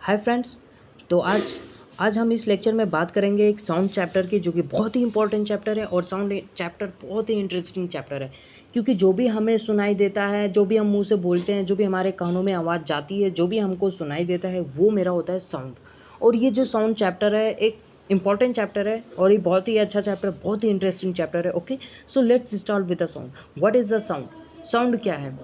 Hi friends. तो आज हम इस लेक्चर में बात करेंगे एक साउंड चैप्टर की, जो कि बहुत ही इंपॉर्टेंट चैप्टर है। और साउंड चैप्टर बहुत ही इंटरेस्टिंग चैप्टर है, क्योंकि जो भी हमें सुनाई देता है, जो भी हम मुंह से बोलते हैं, जो भी हमारे कानों में आवाज़ जाती है, जो भी हमको सुनाई देता है, वो मेरा होता है साउंड। और ये जो साउंड चैप्टर है एक इंपॉर्टेंट चैप्टर है, और ये बहुत ही अच्छा चैप्टर, बहुत ही इंटरेस्टिंग चैप्टर है। Okay, so let's start with the sound. What is the sound? Sound क्या है?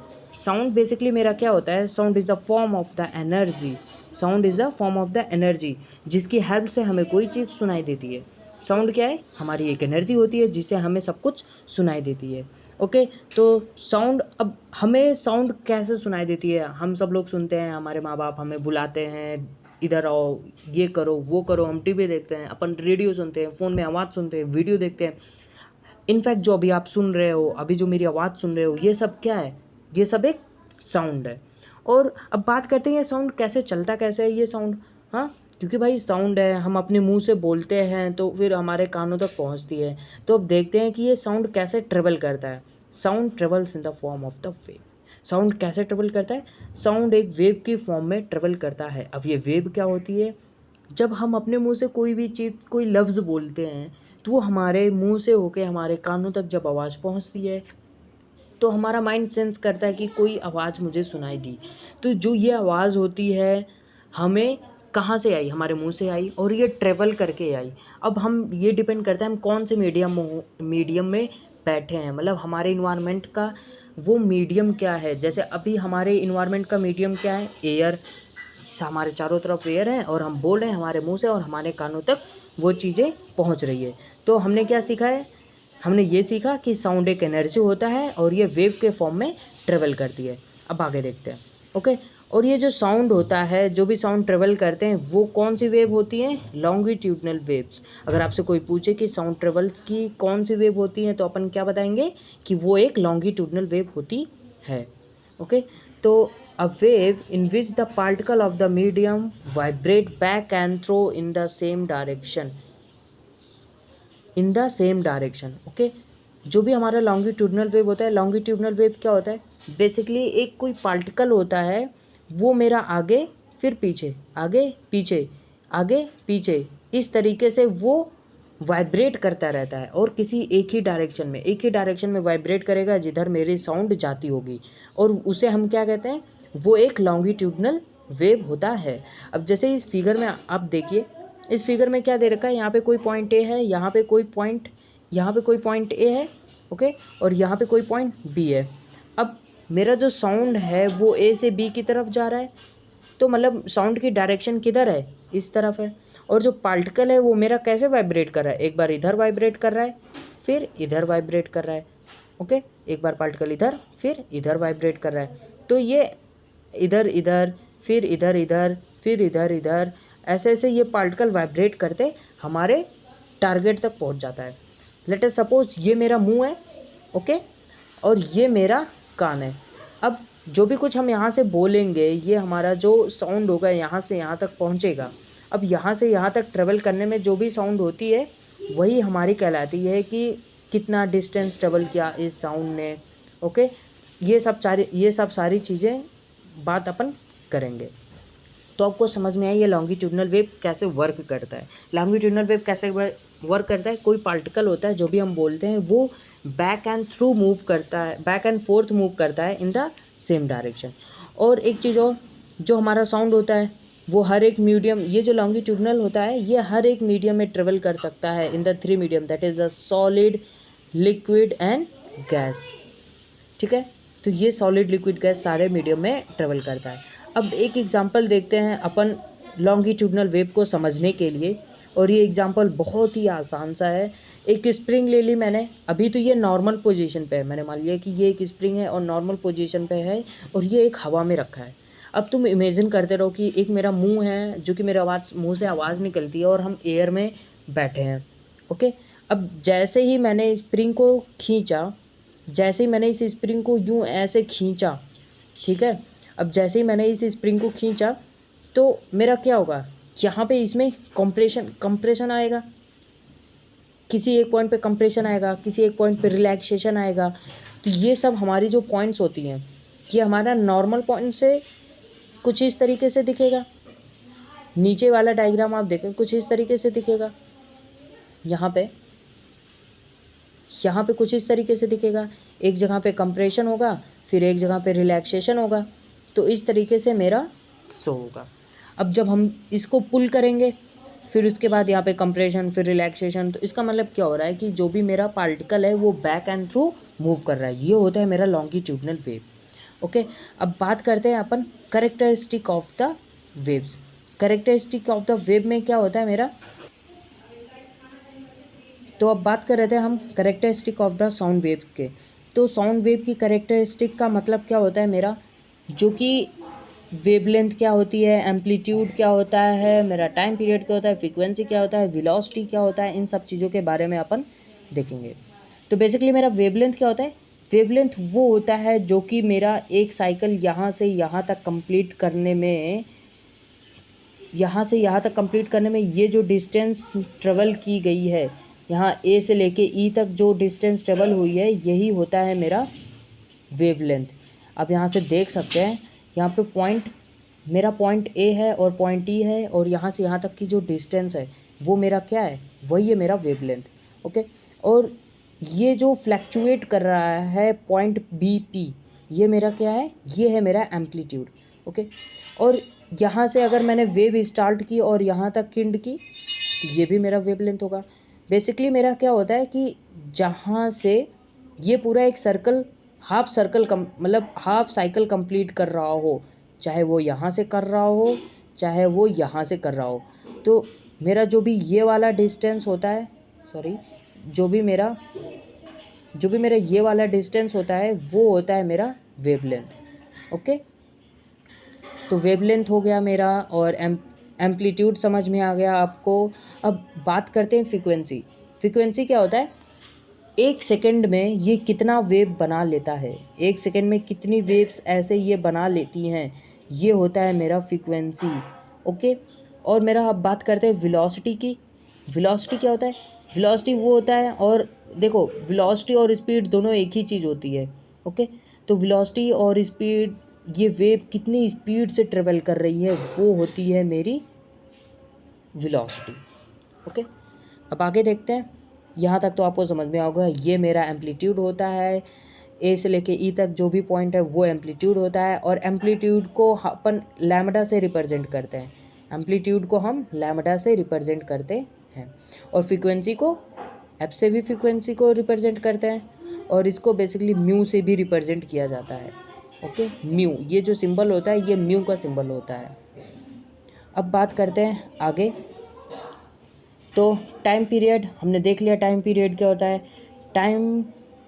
साउंड बेसिकली मेरा क्या होता है? Sound is the form of the energy. Sound is the form of the energy, जिसकी help से हमें कोई चीज़ सुनाई देती है। साउंड क्या है? हमारी एक एनर्जी होती है जिससे हमें सब कुछ सुनाई देती है। ओके, तो साउंड, अब हमें साउंड कैसे सुनाई देती है? हम सब लोग सुनते हैं, हमारे माँ बाप हमें बुलाते हैं, इधर आओ, ये करो, वो करो। हम टीवी देखते हैं, अपन रेडियो सुनते हैं, फ़ोन में आवाज़ सुनते हैं, वीडियो देखते हैं। इनफैक्ट जो अभी आप सुन रहे हो, अभी जो मेरी आवाज़ सुन रहे हो, ये सब क्या है? ये सब एक साउंड है। और अब बात करते हैं ये साउंड कैसे चलता, कैसे है ये साउंड। हाँ, क्योंकि भाई साउंड है, हम अपने मुंह से बोलते हैं तो फिर हमारे कानों तक पहुंचती है। तो अब देखते हैं कि ये साउंड कैसे ट्रेवल करता है। Sound travels in the form of the wave. Sound कैसे ट्रेवल करता है? साउंड एक वेव की फॉर्म में ट्रेवल करता है। अब ये वेव क्या होती है? जब हम अपने मुंह से कोई भी चीज़, कोई लफ्ज़ बोलते हैं, तो वो हमारे मुंह से होके हमारे कानों तक जब आवाज़ पहुंचती है, तो हमारा माइंड सेंस करता है कि कोई आवाज़ मुझे सुनाई दी। तो जो ये आवाज़ होती है, हमें कहाँ से आई? हमारे मुंह से आई, और ये ट्रेवल करके आई। अब हम, ये डिपेंड करता है हम कौन से मीडियम में बैठे हैं, मतलब हमारे इन्वायरमेंट का वो मीडियम क्या है। जैसे अभी हमारे इन्वायरमेंट का मीडियम क्या है? एयर। हमारे चारों तरफ एयर है, और हम बोल रहे हैं हमारे मुंह से, और हमारे कानों तक वो चीज़ें पहुंच रही है। तो हमने क्या सीखा है? हमने ये सीखा कि साउंड एक एनर्जी होता है, और ये वेव के फॉर्म में ट्रेवल करती है। अब आगे देखते हैं। ओके, और ये जो साउंड होता है, जो भी साउंड ट्रेवल करते हैं, वो कौन सी वेव होती हैं? Longitudinal waves. अगर आपसे कोई पूछे कि साउंड ट्रेवल्स की कौन सी वेव होती है, तो अपन क्या बताएंगे कि वो एक लॉन्गिट्यूडनल वेव होती है। ओके, तो a wave in which the particle of the medium vibrate back and throw in the same direction, okay. जो भी हमारा लॉन्गिट्यूडनल वेव होता है, लॉन्गिट्यूडनल वेव क्या होता है? बेसिकली एक कोई पार्टिकल होता है, वो मेरा आगे फिर पीछे, आगे पीछे, आगे पीछे, इस तरीके से वो वाइब्रेट करता रहता है, और किसी एक ही डायरेक्शन में वाइब्रेट करेगा जिधर मेरी साउंड जाती होगी, और उसे हम क्या कहते हैं? वो एक लॉन्गिट्यूडनल वेव होता है। अब जैसे इस फिगर में आप देखिए, इस फिगर में क्या दे रखा है? यहाँ पे कोई पॉइंट ए है, यहाँ पे कोई पॉइंट ए है, ओके, और यहाँ पे कोई पॉइंट बी है। अब मेरा जो साउंड है वो ए से बी की तरफ जा रहा है, तो मतलब साउंड की डायरेक्शन किधर है? इस तरफ है। और जो पार्टिकल है वो मेरा कैसे वाइब्रेट कर रहा है? एक बार इधर वाइब्रेट कर रहा है, फिर इधर वाइब्रेट कर रहा है। ओके, एक बार पार्टिकल इधर, फिर इधर वाइब्रेट कर रहा है। तो ये इधर इधर, फिर इधर इधर, फिर इधर इधर, ऐसे ऐसे ये पार्टिकल वाइब्रेट करते हमारे टारगेट तक पहुंच जाता है। लेट अस सपोज ये मेरा मुंह है, ओके, और ये मेरा कान है। अब जो भी कुछ हम यहाँ से बोलेंगे, ये हमारा जो साउंड होगा यहाँ से यहाँ तक पहुँचेगा। अब यहाँ से यहाँ तक ट्रेवल करने में जो भी साउंड होती है, वही हमारी कहलाती है कि कितना डिस्टेंस ट्रेवल किया इस साउंड ने। ओके, ये सब सारी चीज़ें बात अपन करेंगे। तो आपको समझ में आई ये लॉन्गिट्यूडनल वेव कैसे वर्क करता है। लॉन्गिट्यूडनल वेव कैसे वर्क करता है? कोई पार्टिकल होता है, जो भी हम बोलते हैं, वो बैक एंड फोर्थ मूव करता है इन द सेम डायरेक्शन। और एक चीज़ और, जो हमारा साउंड होता है वो हर एक मीडियम, ये जो लॉन्गिट्यूडनल होता है, ये हर एक मीडियम में ट्रेवल कर सकता है in the 3 medium, that is the solid, liquid and gas. ठीक है, तो ये सॉलिड, लिक्विड, गैस सारे मीडियम में ट्रेवल करता है। अब एक एग्जांपल देखते हैं अपन लॉन्गिट्यूडनल वेव को समझने के लिए, और ये एग्जांपल बहुत ही आसान सा है। एक स्प्रिंग ले ली मैंने, अभी तो ये नॉर्मल पोजीशन पे है, मैंने मान लिया कि ये एक स्प्रिंग है और नॉर्मल पोजीशन पे है, और ये एक हवा में रखा है। अब तुम इमेजिन करते रहो कि एक मेरा मुंह है, जो कि मेरा मुंह से आवाज़ निकलती है, और हम एयर में बैठे हैं। ओके, अब जैसे ही मैंने स्प्रिंग को खींचा, इस स्प्रिंग को यूँ ऐसे खींचा, ठीक है, अब जैसे ही मैंने इस स्प्रिंग को खींचा, तो मेरा क्या होगा? यहाँ पे इसमें कंप्रेशन आएगा, किसी एक पॉइंट पे कंप्रेशन आएगा, किसी एक पॉइंट पे रिलैक्सेशन आएगा। तो ये सब हमारी जो पॉइंट्स होती हैं, ये हमारा नॉर्मल पॉइंट से कुछ इस तरीके से दिखेगा, नीचे वाला डायग्राम आप देखें कुछ इस तरीके से दिखेगा, यहाँ पे कुछ इस तरीके से दिखेगा। एक जगह पे कंप्रेशन होगा, फिर एक जगह पे रिलैक्सेशन होगा, तो इस तरीके से मेरा शो होगा। अब जब हम इसको पुल करेंगे, फिर उसके बाद यहाँ पे कंप्रेशन, फिर रिलैक्सेशन, तो इसका मतलब क्या हो रहा है कि जो भी मेरा पार्टिकल है वो बैक एंड थ्रू मूव कर रहा है। ये होता है मेरा लॉन्गिट्यूडनल वेव। ओके, अब बात करते हैं अपन characteristic of the waves. Characteristic of the wave में क्या होता है मेरा, तो अब बात कर रहे थे हम characteristic of the sound wave के। तो साउंड वेव की कैरेक्टरिस्टिक का मतलब क्या होता है मेरा, जो कि वेवलेंथ क्या होती है, एम्पलीट्यूड क्या होता है, मेरा टाइम पीरियड क्या होता है, फ्रीक्वेंसी क्या होता है, वेलोसिटी क्या होता है, इन सब चीज़ों के बारे में अपन देखेंगे। तो बेसिकली मेरा वेवलेंथ क्या होता है, वेवलेंथ वो होता है जो कि मेरा एक साइकिल यहाँ से यहाँ तक कंप्लीट करने में, ये जो डिस्टेंस ट्रेवल की गई है, यहाँ ए से लेके ई तक जो डिस्टेंस ट्रेवल हुई है, यही होता है मेरा वेवलेंथ। अब यहाँ से देख सकते हैं, यहाँ पे मेरा पॉइंट ए है और पॉइंट ई है, और यहाँ से यहाँ तक की जो डिस्टेंस है वो मेरा क्या है, वही है मेरा वेवलेंथ। ओके, और ये जो फ्लैक्चुएट कर रहा है पॉइंट बी पी, ये मेरा क्या है, ये है मेरा एम्पलीट्यूड। ओके, और यहाँ से अगर मैंने वेव स्टार्ट की और यहाँ तक किंड की, तो ये भी मेरा वेवलेंथ होगा। बेसिकली मेरा क्या होता है कि जहाँ से ये पूरा एक सर्कल, हाफ साइकिल कंप्लीट कर रहा हो, चाहे वो यहाँ से कर रहा हो, चाहे वो यहाँ से कर रहा हो, तो मेरा जो भी ये वाला डिस्टेंस होता है, जो भी मेरा ये वाला डिस्टेंस होता है, वो होता है मेरा वेवलेंथ। ओके, तो वेवलेंथ हो गया मेरा, और एम्पलीट्यूड समझ में आ गया आपको। अब बात करते हैं फ्रीक्वेंसी। फ्रीक्वेंसी क्या होता है, एक सेकंड में ये कितना वेव बना लेता है, एक सेकंड में कितनी वेव्स ऐसे ये बना लेती हैं, ये होता है मेरा फ्रीक्वेंसी। ओके, और मेरा अब बात करते हैं वेलोसिटी की। वेलोसिटी क्या होता है, वेलोसिटी वो होता है, और देखो वेलोसिटी और स्पीड दोनों एक ही चीज़ होती है। ओके, तो वेलोसिटी और स्पीड, ये वेव कितनी स्पीड से ट्रेवल कर रही है, वो होती है मेरी वेलोसिटी। ओके, अब आगे देखते हैं। यहाँ तक तो आपको समझ में होगा, ये मेरा एम्पलीट्यूड होता है, ए से लेके ई तक जो भी पॉइंट है वो एम्पलीट्यूड होता है, और एम्पलीट्यूड को अपन लैम्बडा से रिप्रेजेंट करते हैं। एम्पलीट्यूड को हम लैम्बडा से रिप्रेजेंट करते हैं, और फ्रीक्वेंसी को एफ से भी फ्रीक्वेंसी को रिप्रेजेंट करते हैं, और इसको बेसिकली म्यू से भी रिप्रेजेंट किया जाता है। ओके, म्यू, ये जो सिंबल होता है ये म्यू का सिंबल होता है। अब बात करते हैं आगे। तो टाइम पीरियड हमने देख लिया, टाइम पीरियड क्या होता है,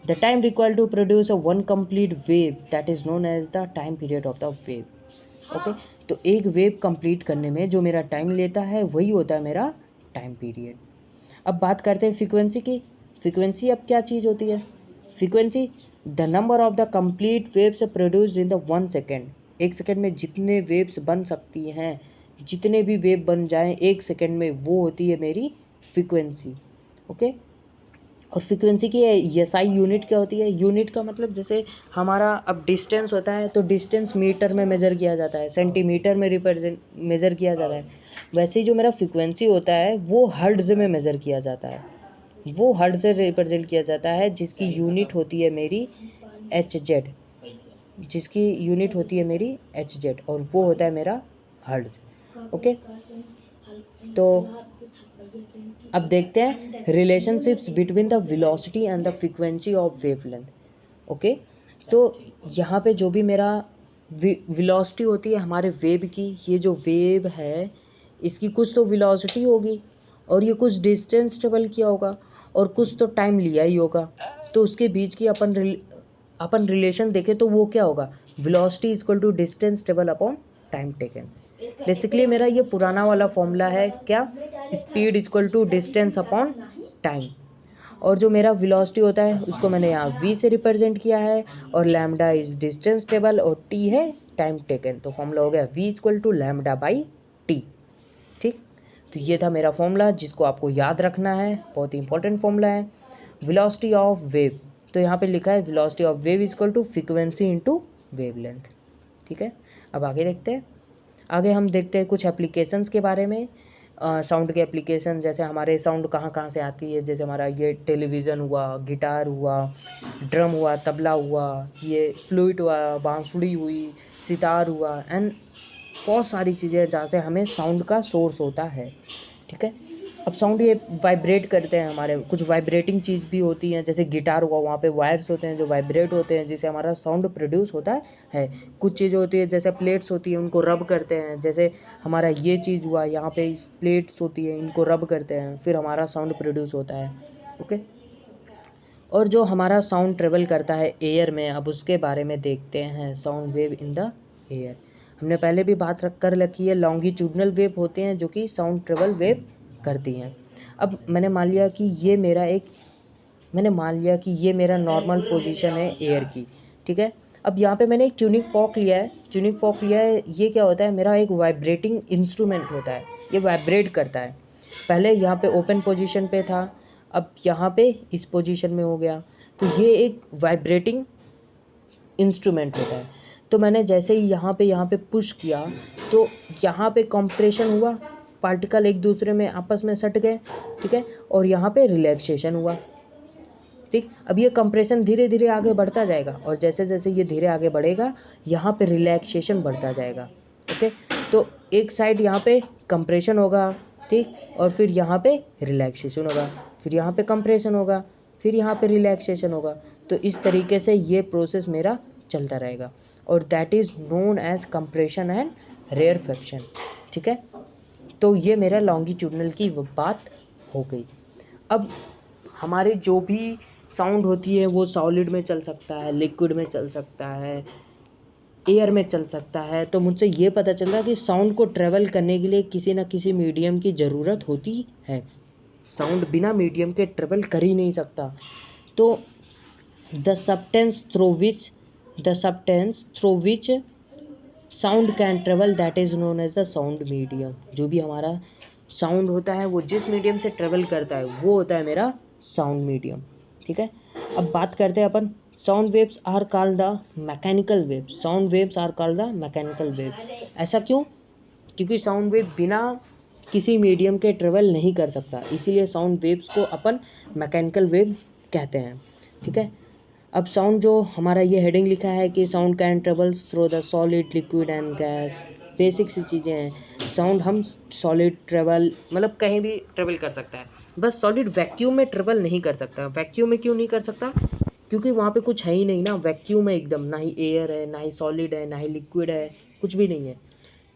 the time required to produce a one complete wave, that is known as the time period of the wave. Okay, तो एक वेव कंप्लीट करने में जो मेरा टाइम लेता है वही होता है मेरा टाइम पीरियड। अब बात करते हैं फ्रीक्वेंसी की। फ्रीक्वेंसी अब क्या चीज़ होती है, frequency the number of the complete waves produced in the 1 second. एक सेकेंड में जितने वेव्स बन सकती हैं, जितने भी वेव बन जाएं एक सेकेंड में, वो होती है मेरी फ्रीक्वेंसी। ओके, और फ्रीक्वेंसी की एसआई यूनिट क्या होती है, यूनिट का मतलब जैसे हमारा अब डिस्टेंस होता है, तो डिस्टेंस मीटर में मेज़र किया जाता है, सेंटीमीटर में मेज़र किया जाता है। वैसे ही जो मेरा फ्रीक्वेंसी होता है वो हर्ट्ज़ में मेज़र किया जाता है, वो हर्ट्ज़ से रिप्रेजेंट किया जाता है, जिसकी यूनिट होती है मेरी HZ, और वो होता है मेरा हर्ट्ज़। ओके, तो अब देखते हैं relationships between the velocity and the frequency of wavelength. Okay, तो यहाँ पे जो भी मेरा वेलोसिटी होती है हमारे वेव की, ये जो वेव है इसकी कुछ तो वेलोसिटी होगी, और ये कुछ डिस्टेंस ट्रेवल किया होगा, और कुछ तो टाइम लिया ही होगा, तो उसके बीच की अपन रिलेशन देखें तो वो क्या होगा, velocity equal to distance travel upon time taken. Basically मेरा ये पुराना वाला फॉर्मूला है क्या, speed equal to distance upon time, और जो मेरा वेलोसिटी होता है उसको मैंने यहाँ v से रिप्रेजेंट किया है, और लैम्डा इज डिस्टेंस टेबल, और t है टाइम टेकन, तो फॉर्मूला हो गया v equal to lambda by t। ठीक, तो ये था मेरा फॉर्मूला जिसको आपको याद रखना है, बहुत ही इंपॉर्टेंट फॉर्मूला है। वेलोसिटी ऑफ वेव, तो यहाँ पे लिखा है velocity of wave equal to frequency into wavelength. ठीक है, अब आगे देखते हैं। आगे हम देखते हैं कुछ एप्लीकेशंस के बारे में। साउंड के एप्लीकेशन, जैसे हमारे साउंड कहाँ कहाँ से आती है, जैसे हमारा ये टेलीविज़न हुआ, गिटार हुआ, ड्रम हुआ, तबला हुआ, ये फ्लूट हुआ, बांसुरी हुई, सितार हुआ, एंड बहुत सारी चीज़ें हैं जहाँ से हमें साउंड का सोर्स होता है। ठीक है, अब साउंड ये वाइब्रेट करते हैं, हमारे कुछ वाइब्रेटिंग चीज़ भी होती हैं, जैसे गिटार हुआ, वहाँ पे वायर्स होते हैं जो वाइब्रेट होते हैं, जिससे हमारा साउंड प्रोड्यूस होता है। कुछ चीज़ें होती है जैसे प्लेट्स होती है, उनको रब करते हैं, जैसे हमारा ये चीज़ हुआ, यहाँ पे प्लेट्स होती है, इनको रब करते हैं, फिर हमारा साउंड प्रोड्यूस होता है। ओके, और जो हमारा साउंड ट्रेवल करता है एयर में, अब उसके बारे में देखते हैं। Sound wave in the air, हमने पहले भी बात कर रखी है। लॉन्गिट्यूडनल वेव होते हैं जो कि साउंड ट्रेवल वेव करती हैं। अब मैंने मान लिया कि ये मेरा नॉर्मल पोजीशन है एयर की। ठीक है, अब यहाँ पे मैंने एक ट्यूनिंग फॉर्क लिया है। ये क्या होता है, मेरा एक वाइब्रेटिंग इंस्ट्रूमेंट होता है, ये वाइब्रेट करता है। पहले यहाँ पे ओपन पोजीशन पे था, अब यहाँ पे इस पोजीशन में हो गया, तो ये एक वाइब्रेटिंग इंस्ट्रूमेंट होता है। तो मैंने जैसे ही यहाँ पे पुश किया तो यहाँ पे कंप्रेशन हुआ, पार्टिकल एक दूसरे में आपस में सट गए। ठीक है, और यहाँ पे रिलैक्सेशन हुआ। ठीक, अब ये कंप्रेशन धीरे धीरे आगे बढ़ता जाएगा, और जैसे जैसे ये धीरे आगे बढ़ेगा यहाँ पे रिलैक्सेशन बढ़ता जाएगा। ओके, तो एक साइड यहाँ पे कंप्रेशन होगा, ठीक, और फिर यहाँ पे रिलैक्सेशन होगा, फिर यहाँ पे कंप्रेशन होगा, फिर यहाँ पे रिलैक्सेशन होगा। तो इस तरीके से ये प्रोसेस मेरा चलता रहेगा, और that is known as compression and rarefaction. ठीक है, तो ये मेरा लॉन्गिट्यूडनल की बात हो गई। अब हमारे जो भी साउंड होती है वो सॉलिड में चल सकता है, लिक्विड में चल सकता है, एयर में चल सकता है। तो मुझसे ये पता चल रहा है कि साउंड को ट्रैवल करने के लिए किसी न किसी मीडियम की ज़रूरत होती है। साउंड बिना मीडियम के ट्रैवल कर ही नहीं सकता। तो the substance through which sound can travel, that is known as the sound medium. जो भी हमारा साउंड होता है वो जिस मीडियम से ट्रेवल करता है वो होता है मेरा साउंड मीडियम। ठीक है, अब बात करते हैं अपन sound waves are called the mechanical wave. Sound waves are called the mechanical wave. ऐसा क्यों? क्योंकि साउंड वेव बिना किसी मीडियम के ट्रेवल नहीं कर सकता, इसीलिए साउंड वेव्स को अपन मैकेनिकल वेव कहते हैं। ठीक है, अब साउंड जो हमारा ये हेडिंग लिखा है कि sound can travels through the solid, liquid and gas, basic सी चीज़ें हैं। साउंड हम सॉलिड ट्रेवल मतलब कहीं भी ट्रेवल कर सकता है, बस सॉलिड वैक्यूम में ट्रेवल नहीं कर सकता। वैक्यूम में क्यों नहीं कर सकता? क्योंकि वहाँ पे कुछ है ही नहीं ना, वैक्यूम है एकदम, ना ही एयर है, ना ही सॉलिड है, ना ही लिक्विड है, कुछ भी नहीं है।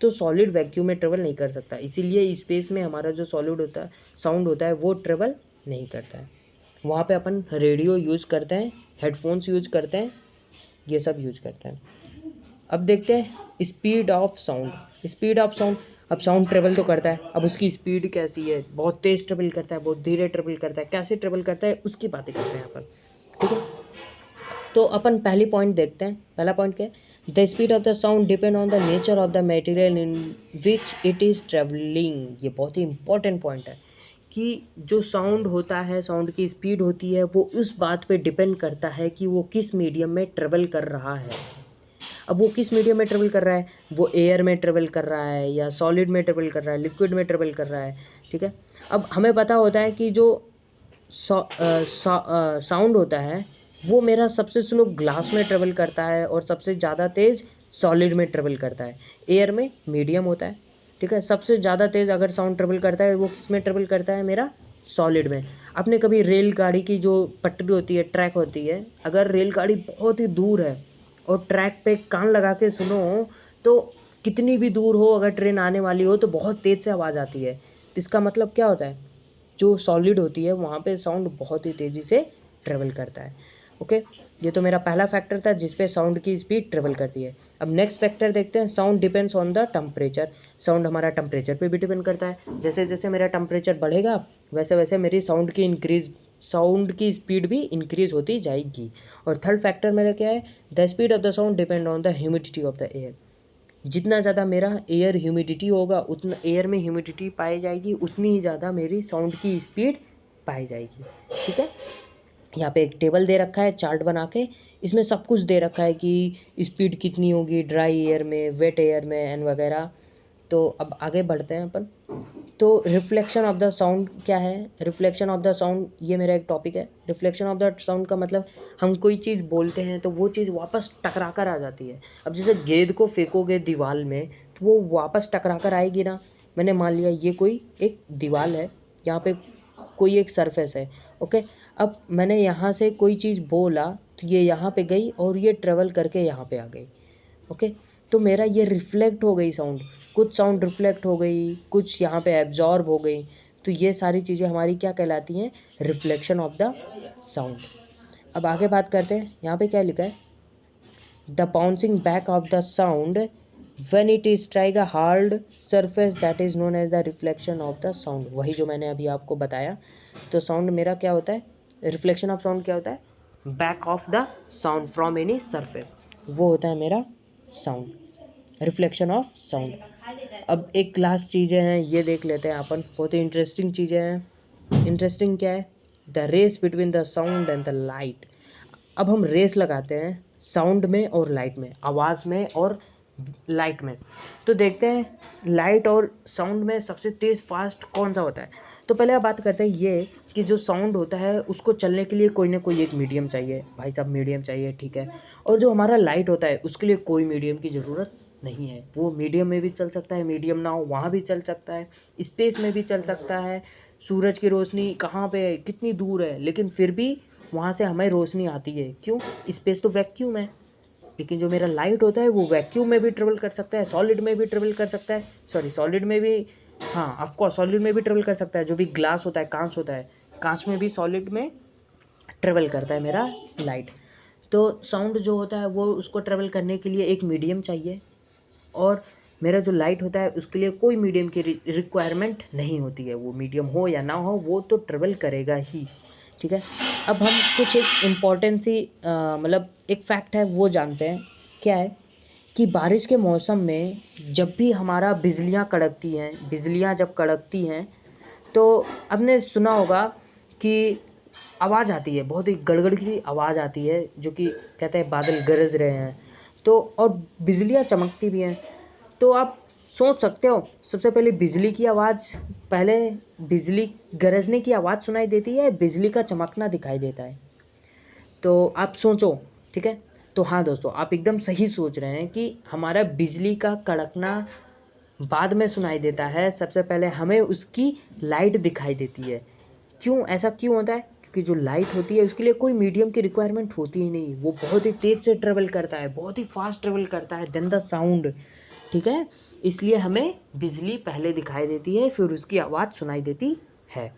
तो सॉलिड वैक्यूम में ट्रेवल नहीं कर सकता, इसीलिए स्पेस में हमारा जो सॉलिड होता है, साउंड होता है, वो ट्रेवल नहीं करता है। वहाँ पे अपन रेडियो यूज़ करते हैं, हेडफोन्स यूज़ करते हैं, ये सब यूज करते हैं। अब देखते हैं स्पीड ऑफ साउंड। अब साउंड ट्रेवल तो करता है, अब उसकी स्पीड कैसी है, बहुत तेज़ ट्रेवल करता है, बहुत धीरे ट्रेवल करता है, कैसे ट्रेवल करता है, उसकी बातें करते हैं अपन। ठीक है, तो अपन पहली पॉइंट देखते हैं। पहला पॉइंट क्या है? The speed of the sound depend on the nature of the material in which it is travelling. ये बहुत ही इंपॉर्टेंट पॉइंट है कि जो साउंड होता है, साउंड की स्पीड होती है, वो उस बात पे डिपेंड करता है कि वो किस मीडियम में ट्रेवल कर रहा है। अब वो किस मीडियम में ट्रेवल कर रहा है, वो एयर में ट्रेवल कर रहा है, या सॉलिड में ट्रेवल कर रहा है, लिक्विड में ट्रेवल कर रहा है। ठीक है, अब हमें पता होता है कि जो साउंड होता है वो मेरा सबसे स्लो ग्लास में ट्रेवल करता है, और सबसे ज़्यादा तेज़ सॉलिड में ट्रेवल करता है। एयर में मीडियम होता है। ठीक है, सबसे ज़्यादा तेज़ अगर साउंड ट्रेवल करता है वो किस में ट्रेवल करता है, मेरा सॉलिड में। आपने कभी रेलगाड़ी की जो पटरी होती है, ट्रैक होती है, अगर रेलगाड़ी बहुत ही दूर है और ट्रैक पे कान लगा के सुनो, तो कितनी भी दूर हो, अगर ट्रेन आने वाली हो तो बहुत तेज़ से आवाज़ आती है। इसका मतलब क्या होता है, जो सॉलिड होती है वहाँ पे साउंड बहुत ही तेज़ी से ट्रेवल करता है। ओके, ये तो मेरा पहला फैक्टर था जिस पे साउंड की स्पीड ट्रेवल करती है। अब नेक्स्ट फैक्टर देखते हैं, sound depends on the temperature. Sound हमारा टेम्परेचर पे भी डिपेंड करता है। जैसे जैसे मेरा टेम्परेचर बढ़ेगा वैसे वैसे मेरी साउंड की स्पीड भी इंक्रीज होती जाएगी। और थर्ड फैक्टर मेरा क्या है, the speed of the sound depend on the humidity of the air. जितना ज़्यादा मेरा एयर ह्यूमिडिटी होगा, उतना एयर में ह्यूमिडिटी पाई जाएगी, उतनी ही ज़्यादा मेरी साउंड की स्पीड पाई जाएगी। ठीक है, यहाँ पे एक टेबल दे रखा है चार्ट बना के, इसमें सब कुछ दे रखा है कि स्पीड कितनी होगी ड्राई एयर में, वेट एयर में एंड वगैरह। तो अब आगे बढ़ते हैं अपन। तो रिफ्लेक्शन ऑफ द साउंड क्या है? रिफ्लेक्शन ऑफ द साउंड ये मेरा एक टॉपिक है। रिफ्लेक्शन ऑफ द साउंड का मतलब हम कोई चीज़ बोलते हैं तो वो चीज़ वापस टकरा कर आ जाती है। अब जैसे गेंद को फेंकोगे दीवार में तो वो वापस टकरा कर आएगी ना। मैंने मान लिया ये कोई एक दीवार है, यहाँ पे कोई एक सरफेस है, ओके। अब मैंने यहाँ से कोई चीज़ बोला तो ये यहाँ पे गई और ये ट्रेवल करके यहाँ पे आ गई, ओके। तो मेरा ये रिफ्लेक्ट हो गई साउंड, कुछ साउंड रिफ्लेक्ट हो गई, कुछ यहाँ पे एब्जॉर्ब हो गई। तो ये सारी चीज़ें हमारी क्या कहलाती हैं? Reflection of the sound. अब आगे बात करते हैं, यहाँ पे क्या लिखा है? The bouncing back of the sound when it strike a hard surface that is known as the reflection of the sound. वही जो मैंने अभी आपको बताया। तो साउंड मेरा क्या होता है? रिफ्लेक्शन ऑफ साउंड क्या होता है? Back of the sound from any surface, वो होता है मेरा साउंड, रिफ्लेक्शन ऑफ साउंड। अब एक लास्ट चीज़ें हैं ये देख लेते हैं अपन, बहुत ही इंटरेस्टिंग चीज़ें हैं। इंटरेस्टिंग क्या है? The race between the sound and the light. अब हम रेस लगाते हैं साउंड में और लाइट में, आवाज़ में और लाइट में। तो देखते हैं लाइट और साउंड में सबसे तेज़ फास्ट कौन सा होता है। तो पहले आप बात करते हैं ये कि जो साउंड होता है उसको चलने के लिए कोई ना कोई एक मीडियम चाहिए, भाई साहब मीडियम चाहिए, ठीक है। और जो हमारा लाइट होता है उसके लिए कोई मीडियम की ज़रूरत नहीं है, वो मीडियम में भी चल सकता है, मीडियम ना हो वहाँ भी चल सकता है, स्पेस में भी चल सकता है। सूरज की रोशनी कहाँ पे है, कितनी दूर है, लेकिन फिर भी वहाँ से हमें रोशनी आती है, क्यों? स्पेस तो वैक्यूम है। लेकिन जो मेरा लाइट होता है वो वैक्यूम में भी ट्रेवल कर सकता है, सॉलिड में भी ट्रेवल कर सकता है, सॉरी सॉलिड में भी, हाँ ऑफकोर्स सॉलिड में भी ट्रेवल कर सकता है। जो भी ग्लास होता है, कांच होता है, कांच में भी सॉलिड में ट्रेवल करता है मेरा लाइट। तो साउंड जो होता है वो उसको ट्रेवल करने के लिए एक मीडियम चाहिए, और मेरा जो लाइट होता है उसके लिए कोई मीडियम की रिक्वायरमेंट नहीं होती है। वो मीडियम हो या ना हो वो तो ट्रेवल करेगा ही, ठीक है। अब हम कुछ एक इम्पॉर्टेंट सी मतलब एक फैक्ट है वो जानते हैं। क्या है कि बारिश के मौसम में जब भी हमारा बिजलियाँ कड़कती हैं, बिजलियाँ जब कड़कती हैं तो आपने सुना होगा कि आवाज़ आती है, बहुत ही गड़गड़ की आवाज़ आती है, जो कि कहते हैं बादल गरज रहे हैं। तो और बिजलियाँ चमकती भी हैं। तो आप सोच सकते हो सबसे पहले बिजली की आवाज़, पहले बिजली गरजने की आवाज़ सुनाई देती है, बिजली का चमकना दिखाई देता है। तो आप सोचो, ठीक है। तो हाँ दोस्तों, आप एकदम सही सोच रहे हैं कि हमारा बिजली का कड़कना बाद में सुनाई देता है, सबसे पहले हमें उसकी लाइट दिखाई देती है। क्यों ऐसा क्यों होता है? क्योंकि जो लाइट होती है उसके लिए कोई मीडियम की रिक्वायरमेंट होती ही नहीं, वो बहुत ही तेज़ से ट्रेवल करता है, बहुत ही फास्ट ट्रेवल करता है देन द साउंड, ठीक है। इसलिए हमें बिजली पहले दिखाई देती है, फिर उसकी आवाज़ सुनाई देती है।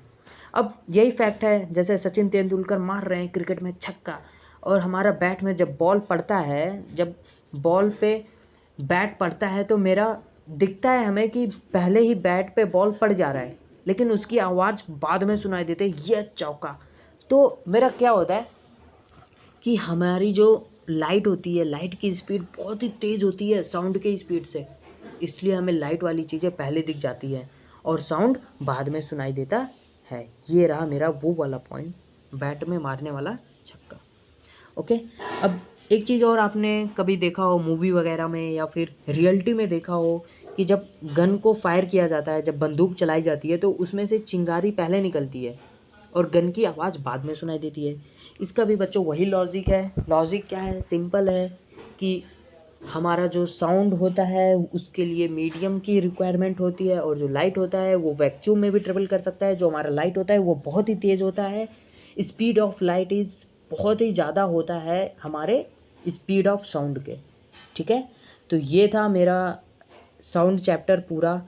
अब यही फैक्ट है, जैसे सचिन तेंदुलकर मार रहे हैं क्रिकेट में छक्का, और हमारा बैट में जब बॉल पड़ता है, जब बॉल पे बैट पड़ता है तो मेरा दिखता है हमें कि पहले ही बैट पे बॉल पड़ जा रहा है, लेकिन उसकी आवाज़ बाद में सुनाई देती है, ये चौका। तो मेरा क्या होता है कि हमारी जो लाइट होती है, लाइट की स्पीड बहुत ही तेज़ होती है साउंड के स्पीड से, इसलिए हमें लाइट वाली चीज़ें पहले दिख जाती है और साउंड बाद में सुनाई देता है। ये रहा मेरा वो वाला पॉइंट, बैट में मारने वाला छक्का, ओके। अब एक चीज़ और आपने कभी देखा हो मूवी वगैरह में या फिर रियलिटी में देखा हो कि जब गन को फायर किया जाता है, जब बंदूक चलाई जाती है तो उसमें से चिंगारी पहले निकलती है और गन की आवाज़ बाद में सुनाई देती है। इसका भी बच्चों वही लॉजिक है। लॉजिक क्या है? सिंपल है कि हमारा जो साउंड होता है उसके लिए मीडियम की रिक्वायरमेंट होती है, और जो लाइट होता है वो वैक्यूम में भी ट्रेवल कर सकता है। जो हमारा लाइट होता है वो बहुत ही तेज़ होता है, स्पीड ऑफ लाइट इज़ बहुत ही ज़्यादा होता है हमारे स्पीड ऑफ साउंड के, ठीक है। तो ये था मेरा साउंड चैप्टर पूरा।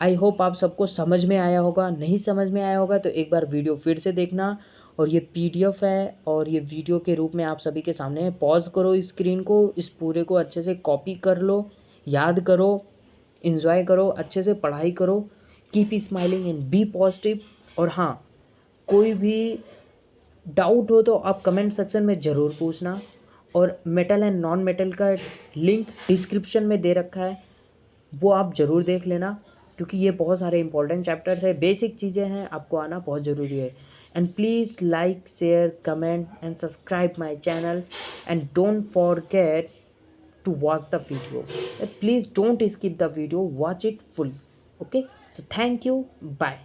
आई होप आप सबको समझ में आया होगा। नहीं समझ में आया होगा तो एक बार वीडियो फिर से देखना, और ये पीडीएफ है और ये वीडियो के रूप में आप सभी के सामने है। पॉज करो स्क्रीन को, इस पूरे को अच्छे से कॉपी कर लो, याद करो, एंजॉय करो, अच्छे से पढ़ाई करो। Keep smiling and be positive. और हाँ, कोई भी डाउट हो तो आप कमेंट सेक्शन में ज़रूर पूछना, और मेटल एंड नॉन मेटल का लिंक डिस्क्रिप्शन में दे रखा है, वो आप ज़रूर देख लेना, क्योंकि ये बहुत सारे इंपॉर्टेंट चैप्टर्स है, बेसिक चीज़ें हैं, आपको आना बहुत ज़रूरी है। And please like, share, comment and subscribe my channel, and don't forget to watch the video. Please don't skip the video, watch it full. Okay, so thank you, bye.